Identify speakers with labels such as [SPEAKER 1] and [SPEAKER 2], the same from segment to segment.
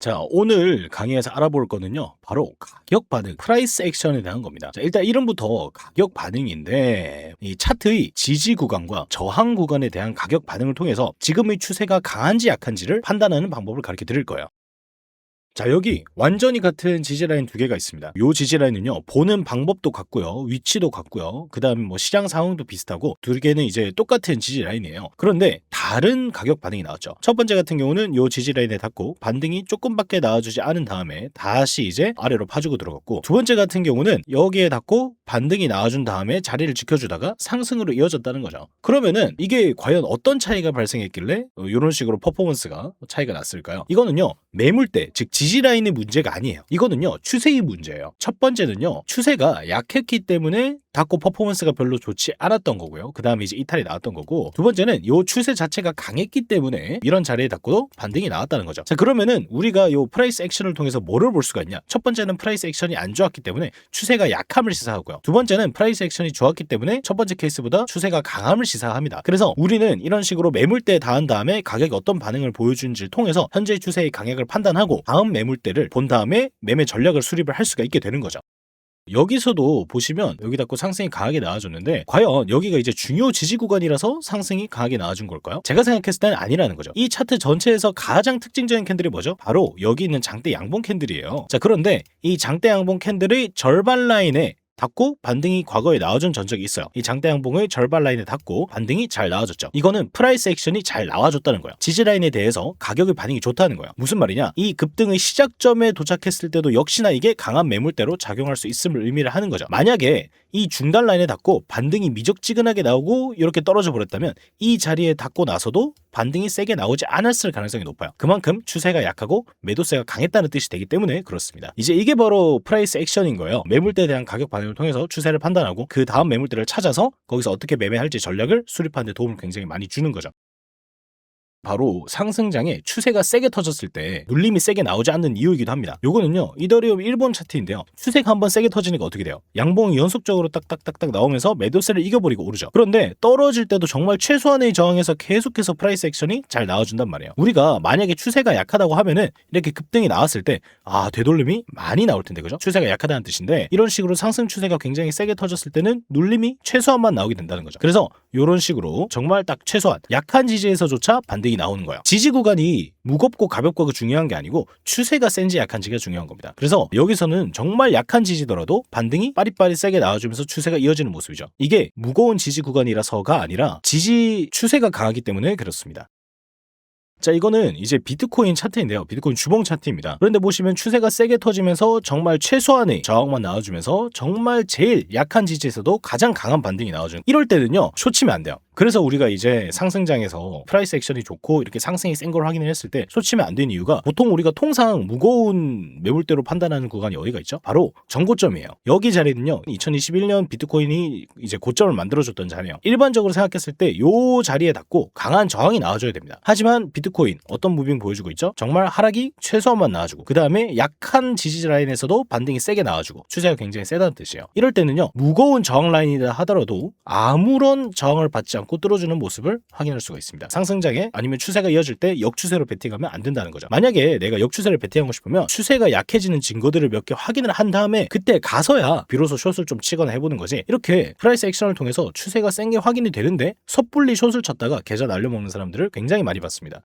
[SPEAKER 1] 자, 오늘 강의에서 알아볼 거는요, 바로 가격 반응, 프라이스 액션에 대한 겁니다. 자, 일단 이름부터 가격 반응인데, 이 차트의 지지 구간과 저항 구간에 대한 가격 반응을 통해서 지금의 추세가 강한지 약한지를 판단하는 방법을 가르쳐 드릴 거예요. 자, 여기 완전히 같은 지지라인 두 개가 있습니다. 요 지지라인은요, 보는 방법도 같고요, 위치도 같고요, 그 다음에 뭐 시장 상황도 비슷하고, 두 개는 이제 똑같은 지지라인이에요. 그런데 다른 가격 반응이 나왔죠. 첫 번째 같은 경우는 요 지지라인에 닿고 반등이 조금밖에 나와주지 않은 다음에 다시 이제 아래로 파주고 들어갔고, 두 번째 같은 경우는 여기에 닿고 반등이 나와준 다음에 자리를 지켜주다가 상승으로 이어졌다는 거죠. 그러면은 이게 과연 어떤 차이가 발생했길래 이런 식으로 퍼포먼스가 차이가 났을까요? 이거는요, 매물대, 즉 지지라인의 문제가 아니에요. 이거는요, 추세의 문제예요. 첫 번째는요, 추세가 약했기 때문에 닫고 퍼포먼스가 별로 좋지 않았던 거고요. 그 다음에 이제 이탈이 나왔던 거고, 두 번째는 요 추세 자체가 강했기 때문에 이런 자리에 닫고도 반등이 나왔다는 거죠. 자, 그러면은 우리가 요 프라이스 액션을 통해서 뭐를 볼 수가 있냐? 첫 번째는 프라이스 액션이 안 좋았기 때문에 추세가 약함을 시사하고요. 두 번째는 프라이스 액션이 좋았기 때문에 첫 번째 케이스보다 추세가 강함을 시사합니다. 그래서 우리는 이런 식으로 매물대에 닿은 다음에 가격이 어떤 반응을 보여주는지를 통해서 현재의 추세의 강약을 판단하고 다음 매물대를 본 다음에 매매 전략을 수립을 할 수가 있게 되는 거죠. 여기서도 보시면 여기 닫고 상승이 강하게 나와줬는데, 과연 여기가 이제 중요 지지 구간이라서 상승이 강하게 나와준 걸까요? 제가 생각했을 때는 아니라는 거죠. 이 차트 전체에서 가장 특징적인 캔들이 뭐죠? 바로 여기 있는 장대 양봉 캔들이에요. 자, 그런데 이 장대 양봉 캔들의 절반 라인에 닫고 반등이 과거에 나와준 전적이 있어요. 이 장대 양봉의 절반 라인에 닫고 반등이 잘 나와줬죠. 이거는 프라이스 액션이 잘 나와줬다는 거예요. 지지 라인에 대해서 가격의 반응이 좋다는 거예요. 무슨 말이냐? 이 급등의 시작점에 도착했을 때도 역시나 이게 강한 매물대로 작용할 수 있음을 의미를 하는 거죠. 만약에 이 중단 라인에 닿고 반등이 미적지근하게 나오고 이렇게 떨어져 버렸다면 이 자리에 닿고 나서도 반등이 세게 나오지 않았을 가능성이 높아요. 그만큼 추세가 약하고 매도세가 강했다는 뜻이 되기 때문에 그렇습니다. 이제 이게 바로 프라이스 액션인 거예요. 매물대에 대한 가격 반응을 통해서 추세를 판단하고 그 다음 매물대를 찾아서 거기서 어떻게 매매할지 전략을 수립하는 데 도움을 굉장히 많이 주는 거죠. 바로 상승장에 추세가 세게 터졌을 때 눌림이 세게 나오지 않는 이유이기도 합니다. 요거는요, 이더리움 일본 차트인데요, 추세가 한번 세게 터지니까 어떻게 돼요? 양봉이 연속적으로 딱딱딱딱 나오면서 매도세를 이겨버리고 오르죠. 그런데 떨어질 때도 정말 최소한의 저항에서 계속해서 프라이스 액션이 잘 나와준단 말이에요. 우리가 만약에 추세가 약하다고 하면은 이렇게 급등이 나왔을 때 되돌림이 많이 나올 텐데, 그죠? 추세가 약하다는 뜻인데, 이런 식으로 상승 추세가 굉장히 세게 터졌을 때는 눌림이 최소한만 나오게 된다는 거죠. 그래서 이런 식으로 정말 딱 최소한 약한 지지에서조차 반등이 나오는 거예요. 지지 구간이 무겁고 가볍고가 중요한 게 아니고 추세가 센지 약한지가 중요한 겁니다. 그래서 여기서는 정말 약한 지지더라도 반등이 빠릿빠릿 세게 나와주면서 추세가 이어지는 모습이죠. 이게 무거운 지지 구간이라서가 아니라 지지 추세가 강하기 때문에 그렇습니다. 자, 이거는 이제 비트코인 차트인데요, 비트코인 주봉 차트입니다. 그런데 보시면 추세가 세게 터지면서 정말 최소한의 저항만 나와주면서 정말 제일 약한 지지에서도 가장 강한 반등이 나와주는, 이럴 때는요, 숏치면 안 돼요. 그래서 우리가 이제 상승장에서 프라이스 액션이 좋고 이렇게 상승이 센 걸 확인을 했을 때 숏치면 안 되는 이유가, 보통 우리가 통상 무거운 매물대로 판단하는 구간이 어디가 있죠? 바로 정고점이에요. 여기 자리는요, 2021년 비트코인이 이제 고점을 만들어줬던 자리예요. 일반적으로 생각했을 때 요 자리에 닿고 강한 저항이 나와줘야 됩니다. 하지만 비트코인 어떤 무빙 보여주고 있죠? 정말 하락이 최소한만 나와주고 그 다음에 약한 지지 라인에서도 반등이 세게 나와주고 추세가 굉장히 세다는 뜻이에요. 이럴 때는요, 무거운 저항 라인이다 하더라도 아무런 저항을 받지 않고 뚫어주는 모습을 확인할 수가 있습니다. 상승장에 아니면 추세가 이어질 때 역추세로 베팅하면 안 된다는 거죠. 만약에 내가 역추세를 베팅하고 싶으면 추세가 약해지는 증거들을 몇 개 확인을 한 다음에 그때 가서야 비로소 숏을 좀 치거나 해보는 거지, 이렇게 프라이스 액션을 통해서 추세가 센 게 확인이 되는데 섣불리 숏을 쳤다가 계좌 날려먹는 사람들을 굉장히 많이 봤습니다.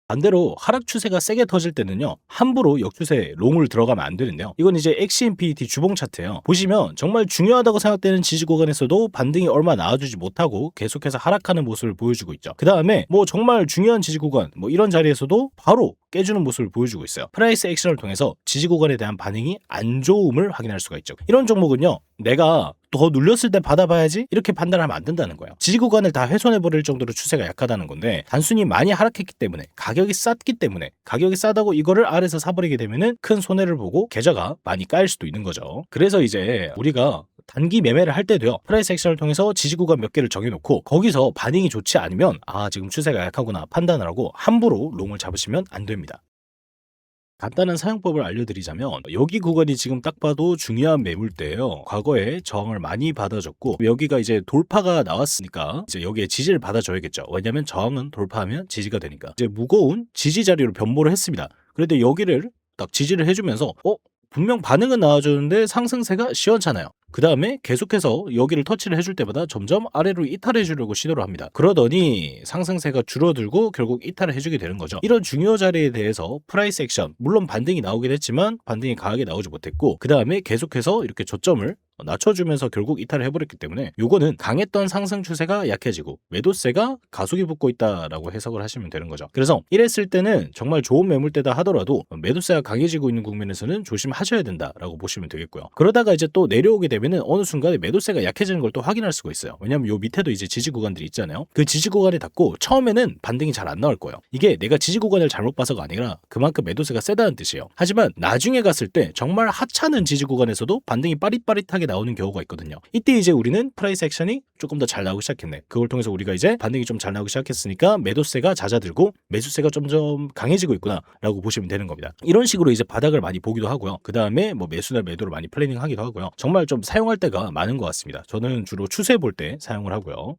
[SPEAKER 1] 반대로 하락 추세가 세게 터질 때는요, 함부로 역추세 롱을 들어가면 안 되는데요, 이건 이제 XMPT 주봉 차트예요. 보시면 정말 중요하다고 생각되는 지지 구간에서도 반등이 얼마 나와주지 못하고 계속해서 하락하는 모습을 보여주고 있죠. 그 다음에 뭐 정말 중요한 지지 구간 뭐 이런 자리에서도 바로 깨주는 모습을 보여주고 있어요. 프라이스 액션을 통해서 지지 구간에 대한 반응이 안 좋음을 확인할 수가 있죠. 이런 종목은요, 내가 더 눌렸을 때 받아봐야지 이렇게 판단하면 안 된다는 거예요. 지지 구간을 다 훼손해버릴 정도로 추세가 약하다는 건데, 단순히 많이 하락했기 때문에, 가격이 쌌기 때문에, 가격이 싸다고 이거를 아래서 사버리게 되면은 큰 손해를 보고 계좌가 많이 까일 수도 있는 거죠. 그래서 이제 우리가 단기 매매를 할 때도요, 프라이스 액션을 통해서 지지 구간 몇 개를 정해놓고 거기서 반응이 좋지 않으면 지금 추세가 약하구나 판단을 하고 함부로 롱을 잡으시면 안 됩니다. 간단한 사용법을 알려드리자면, 여기 구간이 지금 딱 봐도 중요한 매물대예요. 과거에 저항을 많이 받아줬고 여기가 이제 돌파가 나왔으니까 이제 여기에 지지를 받아줘야겠죠. 왜냐면 저항은 돌파하면 지지가 되니까 이제 무거운 지지 자리로 변모를 했습니다. 그런데 여기를 딱 지지를 해주면서 분명 반응은 나와주는데 상승세가 시원찮아요. 그 다음에 계속해서 여기를 터치를 해줄 때마다 점점 아래로 이탈해 주려고 시도를 합니다. 그러더니 상승세가 줄어들고 결국 이탈을 해주게 되는 거죠. 이런 중요 자리에 대해서 프라이스 액션, 물론 반등이 나오긴 했지만 반등이 강하게 나오지 못했고, 그 다음에 계속해서 이렇게 저점을 낮춰주면서 결국 이탈을 해버렸기 때문에 요거는 강했던 상승 추세가 약해지고 매도세가 가속이 붙고 있다라고 해석을 하시면 되는 거죠. 그래서 이랬을 때는 정말 좋은 매물대다 하더라도 매도세가 강해지고 있는 국면에서는 조심하셔야 된다라고 보시면 되겠고요. 그러다가 이제 또 내려오게 되면은 어느 순간에 매도세가 약해지는 걸 또 확인할 수가 있어요. 왜냐면 요 밑에도 이제 지지 구간들이 있잖아요. 그 지지 구간에 닿고 처음에는 반등이 잘 안 나올 거예요. 이게 내가 지지 구간을 잘못 봐서가 아니라 그만큼 매도세가 세다는 뜻이에요. 하지만 나중에 갔을 때 정말 하찮은 지지 구간에서도 반등이 빠릿빠릿하게 나오는 경우가 있거든요. 이때 이제 우리는 프라이스 액션이 조금 더 잘 나오기 시작했네. 그걸 통해서 우리가 이제 반등이 좀 잘 나오기 시작했으니까 매도세가 잦아들고 매수세가 점점 강해지고 있구나 라고 보시면 되는 겁니다. 이런 식으로 이제 바닥을 많이 보기도 하고요. 그 다음에 뭐 매수나 매도를 많이 플래닝 하기도 하고요. 정말 좀 사용할 때가 많은 것 같습니다. 저는 주로 추세 볼 때 사용을 하고요.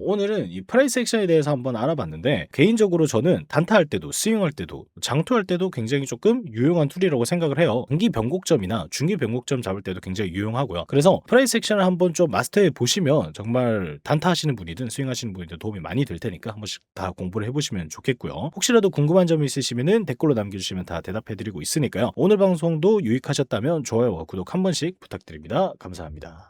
[SPEAKER 1] 오늘은 이 프라이스 액션에 대해서 한번 알아봤는데, 개인적으로 저는 단타할 때도 스윙할 때도 장투할 때도 굉장히 조금 유용한 툴이라고 생각을 해요. 단기 변곡점이나 중기 변곡점 잡을 때도 굉장히 유용하고요. 그래서 프라이스 액션을 한번 좀 마스터해 보시면 정말 단타 하시는 분이든 스윙 하시는 분이든 도움이 많이 될 테니까 한 번씩 다 공부를 해보시면 좋겠고요. 혹시라도 궁금한 점이 있으시면 댓글로 남겨주시면 다 대답해드리고 있으니까요. 오늘 방송도 유익하셨다면 좋아요와 구독 한 번씩 부탁드립니다. 감사합니다.